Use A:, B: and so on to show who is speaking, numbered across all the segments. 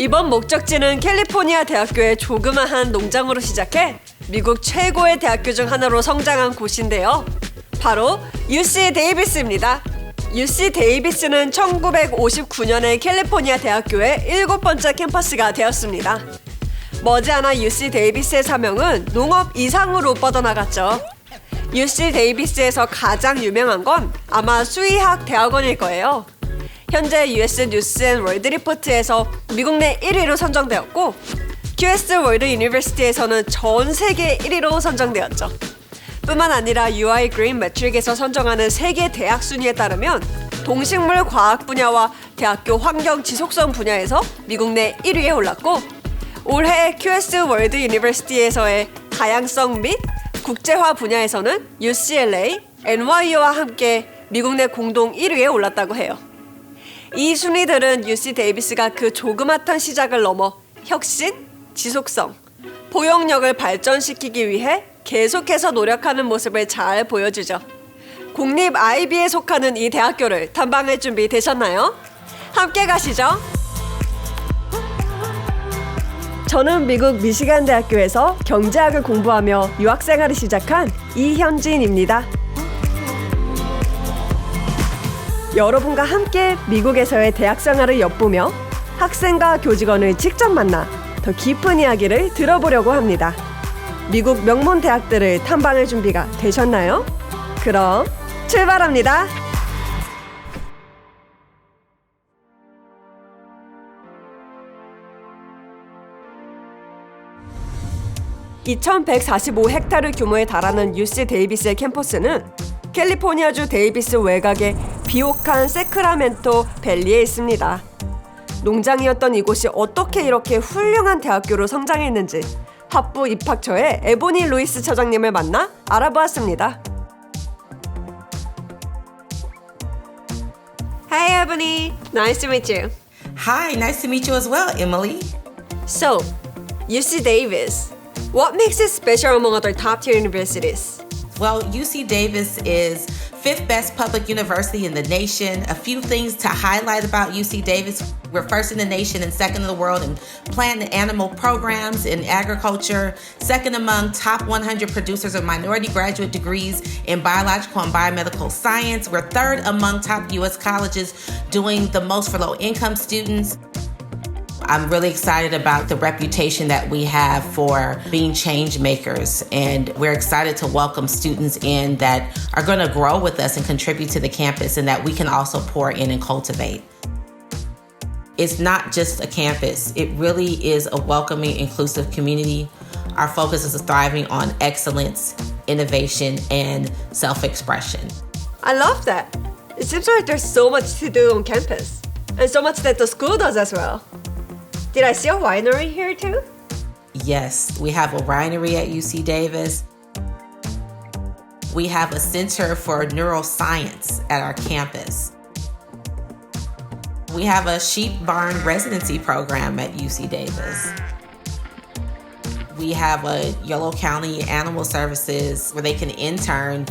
A: 이번 목적지는 캘리포니아대학교의 조그마한 농장으로 시작해 미국 최고의 대학교 중 하나로 성장한 곳인데요. 바로 UC데이비스입니다. UC데이비스는 1959년에 캘리포니아 대학교의 7번째 캠퍼스가 되었습니다. 머지않아 UC데이비스의 사명은 농업 이상으로 뻗어나갔죠. UC데이비스에서 가장 유명한 건 아마 수의학 대학원일 거예요. 현재 US 뉴스 앤 월드 리포트에서 미국 내 1위로 선정되었고 QS 월드 유니버시티에서는 전 세계 1위로 선정되었죠. 뿐만 아니라 UI 그린 매트릭에서 선정하는 세계 대학 순위에 따르면 동식물 과학 분야와 대학교 환경 지속성 분야에서 미국 내 1위에 올랐고 올해 QS 월드 유니버시티에서의 다양성 및 국제화 분야에서는 UCLA, NYU와 함께 미국 내 공동 1위에 올랐다고 해요. 이 순위들은 UC데이비스가 그 조그맣던 시작을 넘어 혁신, 지속성, 포용력을 발전시키기 위해 계속해서 노력하는 모습을 잘 보여주죠. 공립 IB에 속하는 이 대학교를 탐방할 준비 되셨나요? 함께 가시죠. 저는 미국 미시간 대학교에서 경제학을 공부하며 유학생활을 시작한 이현진입니다. 여러분과 함께 미국에서의 대학생활을 엿보며 학생과 교직원을 직접 만나 더 깊은 이야기를 들어보려고 합니다. 미국 명문 대학들을 탐방할 준비가 되셨나요? 그럼 출발합니다. (2145헥타르) 규모에 달하는 UC데이비스의 캠퍼스는 캘리포니아주 데이비스 외곽의 비옥한 세크라멘토 밸리에 있습니다. 농장이었던 이곳이 어떻게 이렇게 훌륭한 대학교로 성장했는지 학부 입학처의 에보니 루이스 처장님을 만나 알아보았습니다. Hi, Ebony. Nice to meet you.
B: Hi, nice to meet you as well, Emily.
A: So, UC Davis. What makes it special among other top-tier universities?
B: Well, UC Davis is fifth best public university in the nation. A few things to highlight about UC Davis. We're first in the nation and second in the world in plant and animal programs in agriculture, second among top 100 producers of minority graduate degrees in biological and biomedical science. We're third among top U.S. colleges doing the most for low-income students. I'm really excited about the reputation that we have for being change makers, and we're excited to welcome students in that are going to grow with us and contribute to the campus, and that we can also pour in and cultivate. It's not just a campus. It really is a welcoming, inclusive community. Our focus is thriving on excellence, innovation, and self-expression.
A: I love that. It seems like there's so much to do on campus, and so much that the school does as well. Did I see a winery here too?
B: Yes, we have a winery at UC Davis. We have a center for neuroscience at our campus. We have a sheep barn residency program at UC Davis. We have a Yolo County Animal Services where they can intern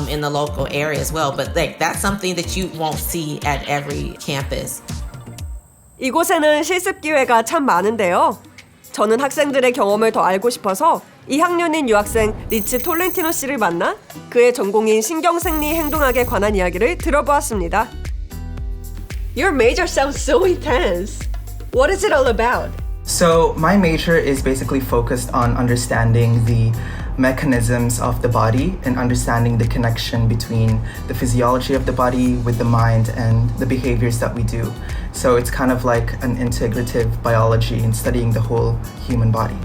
B: in the local area as well. But that's something that you won't see at every campus.
A: 이곳에는 실습 기회가 참 많은데요. 저는 학생들의 경험을 더 알고 싶어서 2학년인 유학생 리치 톨렌티노 씨를 만나 그의 전공인 신경생리 행동학에 관한 이야기를 들어보았습니다. Your major sounds so intense. What is it all about?
C: So my major is basically focused on understanding the mechanisms of the body and understanding the connection between the physiology of the body with the mind and the behaviors that we do. So it's kind of like an integrative biology in studying the whole human body.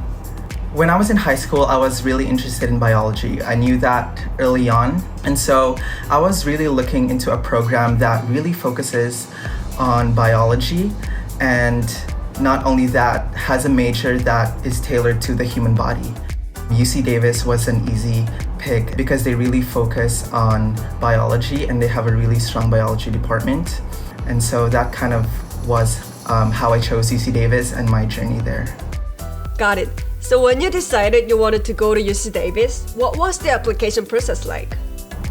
C: When I was in high school, I was really interested in biology. I knew that early on. And so I was really looking into a program that really focuses on biology, and not only that, has a major that is tailored to the human body. UC Davis was an easy pick because they really focus on biology and they have a really strong biology department. And so that kind of was how I chose UC Davis and my journey there.
A: Got it. So when you decided you wanted to go to UC Davis, what was the application process like?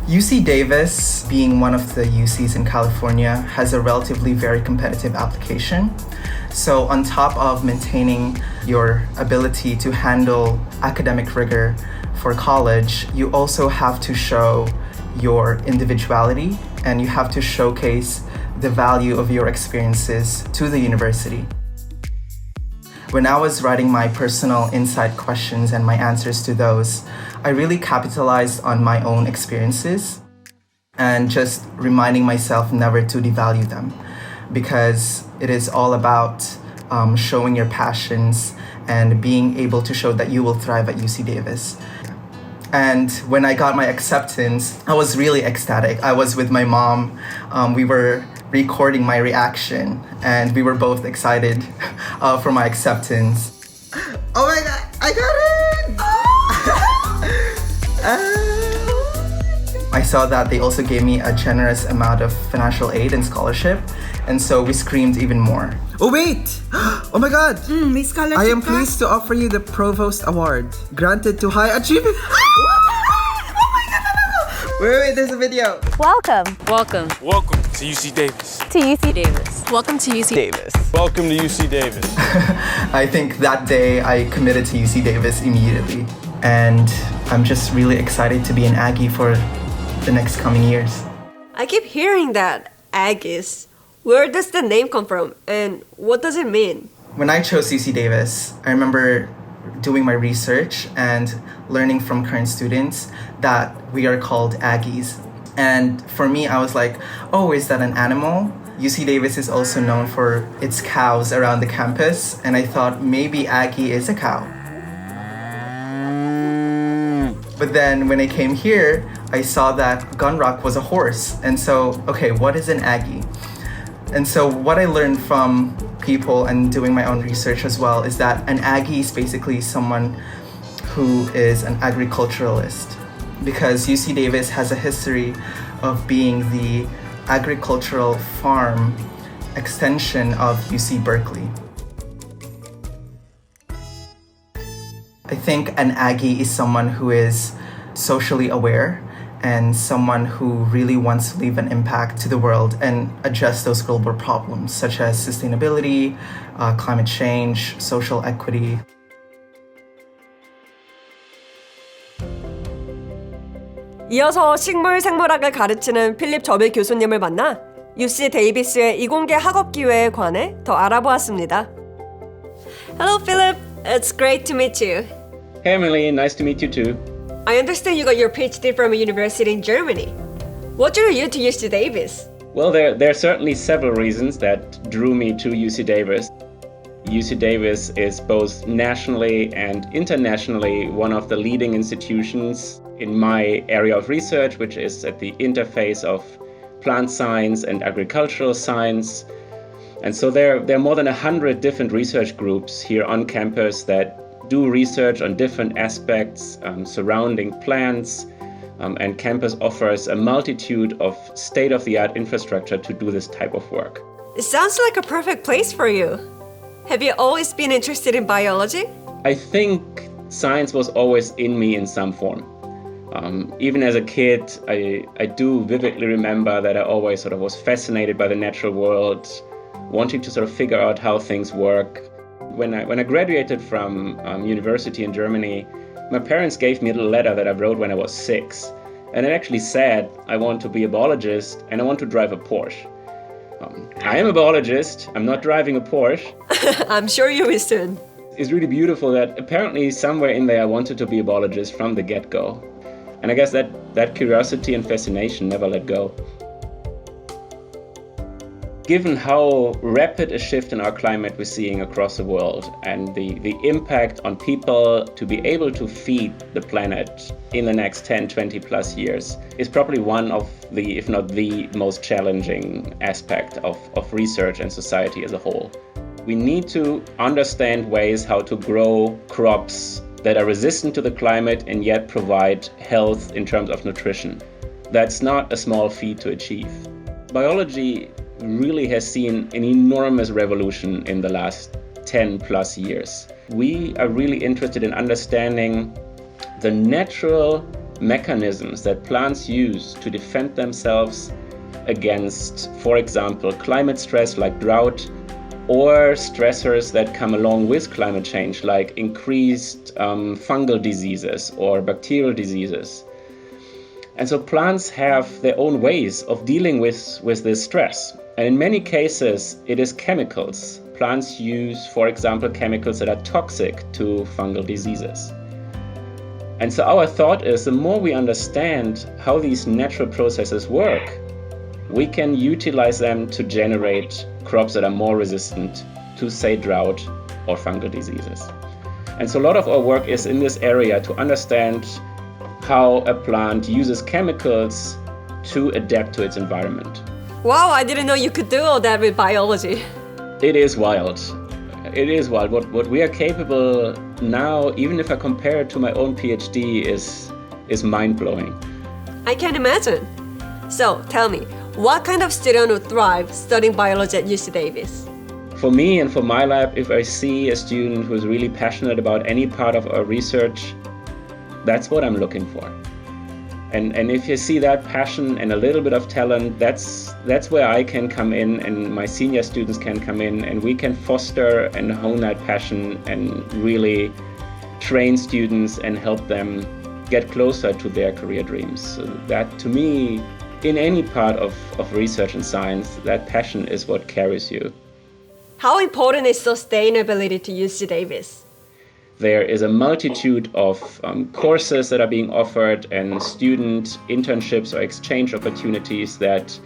C: UC Davis, being one of the UCs in California, has a relatively very competitive application. So on top of maintaining your ability to handle academic rigor for college, you also have to show your individuality and you have to showcase the value of your experiences to the university. When I was writing my personal insight questions and my answers to those, I really capitalized on my own experiences and just reminding myself never to devalue them, because it is all about showing your passions and being able to show that you will thrive at UC Davis. And when I got my acceptance, I was really ecstatic. I was with my mom. We were recording my reaction and we were both excited for my acceptance. Oh my God, I got it! I saw that they also gave me a generous amount of financial aid and scholarship, and so we screamed even more.
D: Oh wait! Oh my God!
E: May scholarship
D: I am
E: ka?
D: pleased to offer you the Provost Award, granted to high achievement. Wait, there's a video.
F: Welcome
G: Welcome
H: to UC Davis.
F: to UC Davis.
G: Welcome to UC
D: Davis.
H: Welcome to UC Davis.
C: I think that day I committed to UC Davis immediately. And I'm just really excited to be an Aggie for the next coming years.
A: I keep hearing that, Aggies. Where does the name come from and what does it mean?
C: When I chose UC Davis, I remember doing my research and learning from current students that we are called Aggies. And for me, I was like, oh, is that an animal? UC Davis is also known for its cows around the campus, and I thought maybe Aggie is a cow. But then when I came here, I saw that Gunrock was a horse. And so, okay, what is an Aggie? And so what I learned from people and doing my own research as well is that an Aggie is basically someone who is an agriculturalist, because UC Davis has a history of being the agricultural farm extension of UC Berkeley. I think an Aggie is someone who is socially aware and someone who really wants to leave an impact to the world and address those global problems such as sustainability, climate change, social equity.
A: 이어서 식물 생물학을 가르치는 필립 저빌 교수님을 만나 UC 데이비스의 이공계 학업 기회에 관해 더 알아보았습니다. Hello, Philip. It's great to meet you.
I: Hey Emily, nice to meet you too.
A: I understand you got your PhD from a university in Germany. What drew you to UC Davis?
I: Well, there are certainly several reasons that drew me to UC Davis. UC Davis is both nationally and internationally one of the leading institutions in my area of research, which is at the interface of plant science and agricultural science. And so there are more than 100 different research groups here on campus that do research on different aspects surrounding plants, and campus offers a multitude of state-of-the-art infrastructure to do this type of work.
A: It sounds like a perfect place for you. Have you always been interested in biology?
I: I think science was always in me in some form. Even as a kid, I do vividly remember that I always sort of was fascinated by the natural world, wanting to sort of figure out how things work. When I graduated from university in Germany, my parents gave me a little letter that I wrote when I was 6. And it actually said, I want to be a biologist and I want to drive a Porsche. I am a biologist, I'm not driving a Porsche.
A: I'm sure you will soon.
I: It's really beautiful that apparently somewhere in there I wanted to be a biologist from the get-go. And I guess that curiosity and fascination never let go. Given how rapid a shift in our climate we're seeing across the world and the impact on people to be able to feed the planet in the next 10, 20 plus years is probably one of the, if not the most challenging aspect of research and society as a whole. We need to understand ways how to grow crops that are resistant to the climate and yet provide health in terms of nutrition. That's not a small feat to achieve. Biology really has seen an enormous revolution in the last 10 plus years. We are really interested in understanding the natural mechanisms that plants use to defend themselves against, for example, climate stress like drought, or stressors that come along with climate change like increased fungal diseases or bacterial diseases. And so plants have their own ways of dealing with this stress. And in many cases, it is chemicals. Plants use, for example, chemicals that are toxic to fungal diseases. And so our thought is the more we understand how these natural processes work, we can utilize them to generate crops that are more resistant to, say, drought or fungal diseases. And so a lot of our work is in this area to understand how a plant uses chemicals to adapt to its environment.
A: Wow, I didn't know you could do all that with biology.
I: It is wild. It is wild. What we are capable now, even if I compare it to my own PhD, is mind-blowing.
A: I can imagine. So, tell me, what kind of student would thrive studying biology at UC Davis?
I: For me and for my lab, if I see a student who is really passionate about any part of our research, that's what I'm looking for. And if you see that passion and a little bit of talent, that's where I can come in and my senior students can come in, and we can foster and hone that passion and really train students and help them get closer to their career dreams. So that, to me, in any part of research and science, that passion is what carries you.
A: How important is sustainability to UC Davis?
I: There is a multitude of courses that are being offered and student internships or exchange opportunities that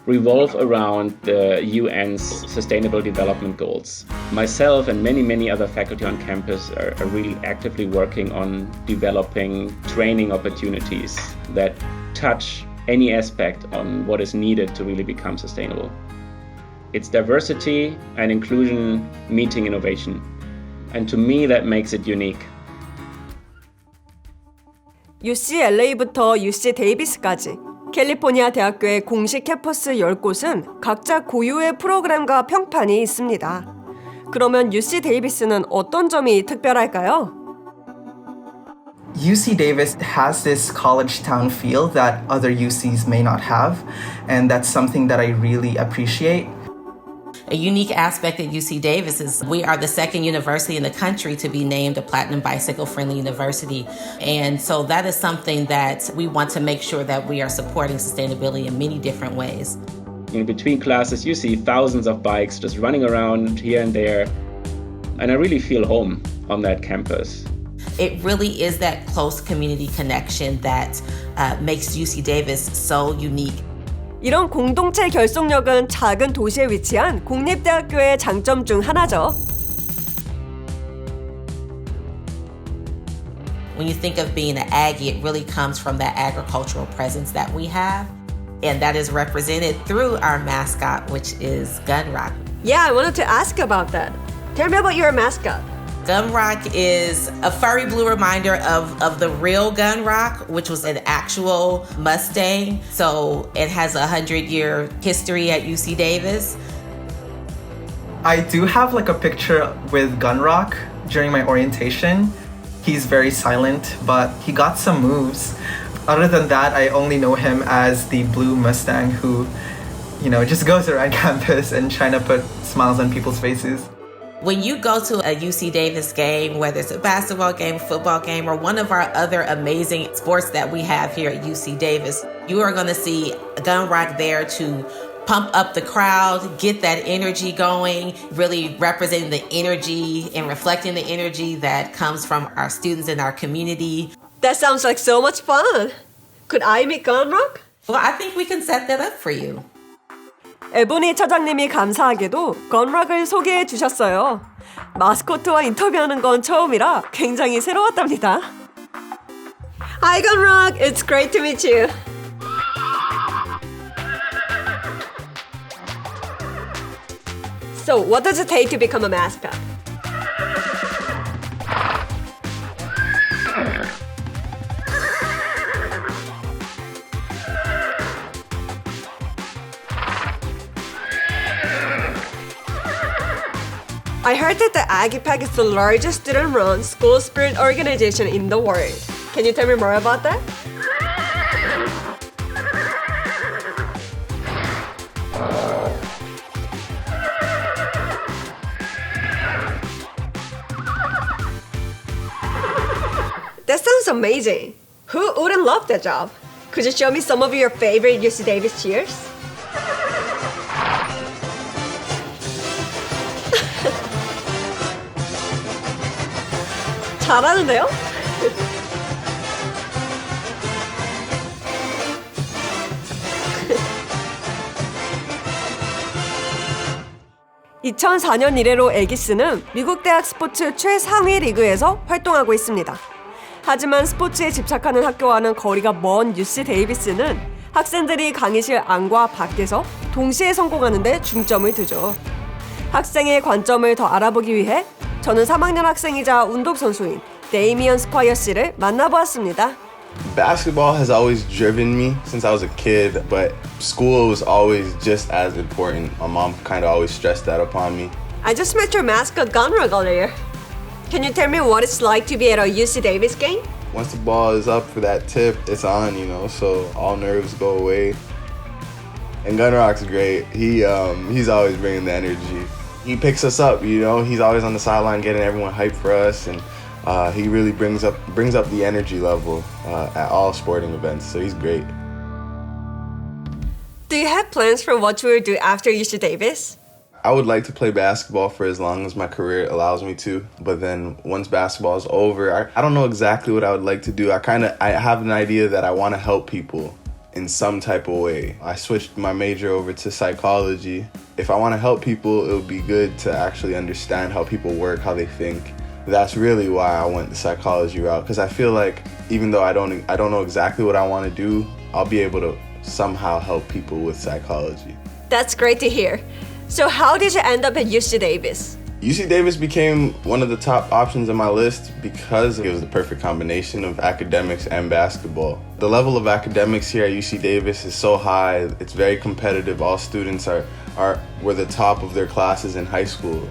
I: revolve around the UN's Sustainable Development Goals. Myself and many other faculty on campus are really actively working on developing training opportunities that touch any aspect on what is needed to really become sustainable. It's diversity and inclusion meeting innovation. And to me, that makes it unique.
A: UCLA부터 UC 데이비스까지 캘리포니아 대학교의 공식 캠퍼스 10곳은 각자 고유의 프로그램과 평판이 있습니다. 그러면 UC 데이비스는 어떤 점이 특별할까요?
C: UC Davis has this college town feel that other UCs may not have, and that's something that I really appreciate.
B: A unique aspect at UC Davis is we are the second university in the country to be named a Platinum Bicycle Friendly University. And so that is something that we want to make sure that we are supporting sustainability in many different ways.
I: Between classes, you see thousands of bikes just running around here and there. And I really feel home on that campus.
B: It really is that close community connection that makes UC Davis so unique.
A: 이런 공동체 결속력은 작은 도시에 위치한 공립대학교의 장점 중 하나죠.
B: When you think of being an Aggie, it really comes from that agricultural presence that we have. And that is represented through our mascot, which is Gunrock.
A: Yeah, I wanted to ask about that. Tell me about your mascot.
B: Gunrock is a furry blue reminder of the real Gunrock, which was an actual Mustang. So it has a 100-year history at UC Davis.
C: I do have like a picture with Gunrock during my orientation. He's very silent, but he got some moves. Other than that, I only know him as the blue Mustang who, just goes around campus and trying to put smiles on people's faces.
B: When you go to a UC Davis game, whether it's a basketball game, football game, or one of our other amazing sports that we have here at UC Davis, you are going to see Gunrock there to pump up the crowd, get that energy going, really representing the energy and reflecting the energy that comes from our students in our community.
A: That sounds like so much fun. Could I meet Gunrock?
B: Well, I think we can set that up for you.
A: 에보니 차장님이 감사하게도 건락을 소개해 주셨어요. 마스코트와 인터뷰하는 건 처음이라 굉장히 새로웠답니다. Hi Gunrock, it's great to meet you. So, what does it take to become a mascot? I heard that the Aggie Pack is the largest student-run school spirit organization in the world. Can you tell me more about that? amazing. Who wouldn't love that job? Could you show me some of your favorite UC Davis cheers? 잘하는데요? 2004년 이래로 애기스는 미국 대학 스포츠 최상위 리그에서 활동하고 있습니다. 하지만 스포츠에 집착하는 학교와는 거리가 먼 UC 데이비스는 학생들이 강의실 안과 밖에서 동시에 성공하는 데 중점을 두죠. 학생의 관점을 더 알아보기 위해 저는 3학년 학생이자 운동선수인 데이미언 스콰이어 씨를 만나보았습니다.
E: Basketball has always driven me since I was a kid, but school was always just as important. My mom kind of always stressed that upon me.
A: I just met your mascot Gunrug earlier. Can you tell me what it's like to be at a UC Davis game?
E: Once the ball is up for that tip, it's on, so all nerves go away. And Gunrock's great. He's always bringing the energy. He picks us up, He's always on the sideline getting everyone hyped for us, and he really brings up the energy level at all sporting events. So he's great.
A: Do you have plans for what you will do after UC Davis?
E: I would like to play basketball for as long as my career allows me to, but then once basketball is over, I don't know exactly what I would like to do. I have an idea that I want to help people in some type of way. I switched my major over to psychology. If I want to help people, it would be good to actually understand how people work, how they think. That's really why I went the psychology route, because I feel like even though I don't know exactly what I want to do, I'll be able to somehow help people with psychology.
A: That's great to hear. So how did you end up at UC Davis?
E: UC Davis became one of the top options on my list because it was the perfect combination of academics and basketball. The level of academics here at UC Davis is so high, it's very competitive. All students were the top of their classes in high school.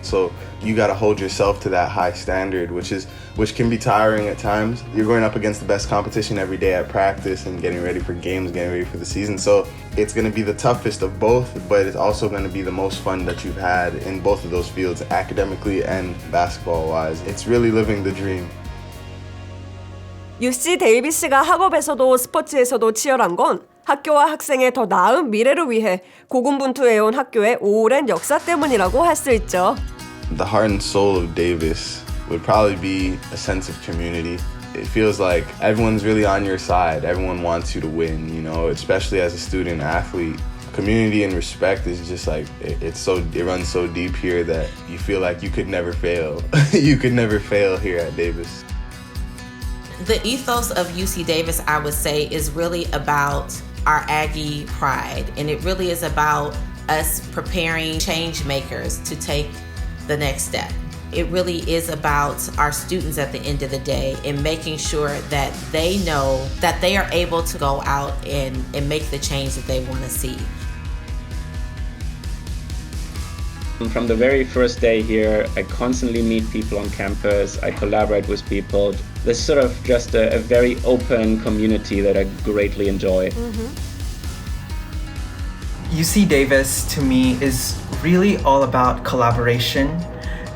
E: So you got to hold yourself to that high standard, which can be tiring at times. You're going up against the best competition every day at practice and getting ready for games, getting ready for the season. So it's going to be the toughest of both, but it's also going to be the most fun that you've had in both of those fields, academically and basketball-wise. It's really living the dream.
A: UC 데이비스가 학업에서도 스포츠에서도 치열한 건 학교와 학생의 더 나은 미래를 위해 고군분투해온 학교의 오랜 역사 때문이라고 할 수 있죠.
E: The heart and soul of Davis would probably be a sense of community. It feels like everyone's really on your side. Everyone wants you to win, especially as a student athlete. Community and respect is just like, it runs so deep here that you feel like you could never fail. You could never fail here at Davis.
B: The ethos of UC Davis, I would say, is really about our Aggie pride. And it really is about us preparing change makers to take the next step. It really is about our students at the end of the day and making sure that they know that they are able to go out and make the change that they want to see.
I: From the very first day here, I constantly meet people on campus, I collaborate with people. There's sort of just a very open community that I greatly enjoy.
C: UC Davis, to me, is really all about collaboration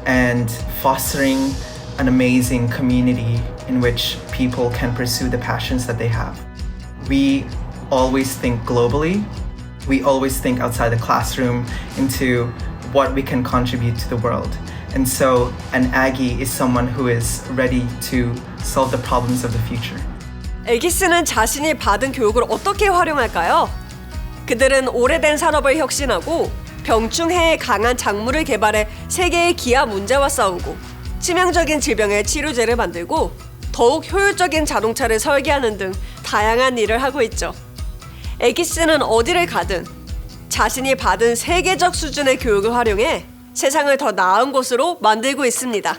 C: and fostering an amazing community in which people can pursue the passions that they have. We always think globally. We always think outside the classroom into what we can contribute to the world. And so an Aggie is someone who is ready to solve the problems of the future.
A: 애기스는 자신이 받은 교육을 어떻게 활용할까요? 그들은 오래된 산업을 혁신하고 병충해에 강한 작물을 개발해 세계의 기아 문제와 싸우고 치명적인 질병의 치료제를 만들고 더욱 효율적인 자동차를 설계하는 등 다양한 일을 하고 있죠. 애기스는 어디를 가든 자신이 받은 세계적 수준의 교육을 활용해 세상을 더 나은 곳으로 만들고 있습니다.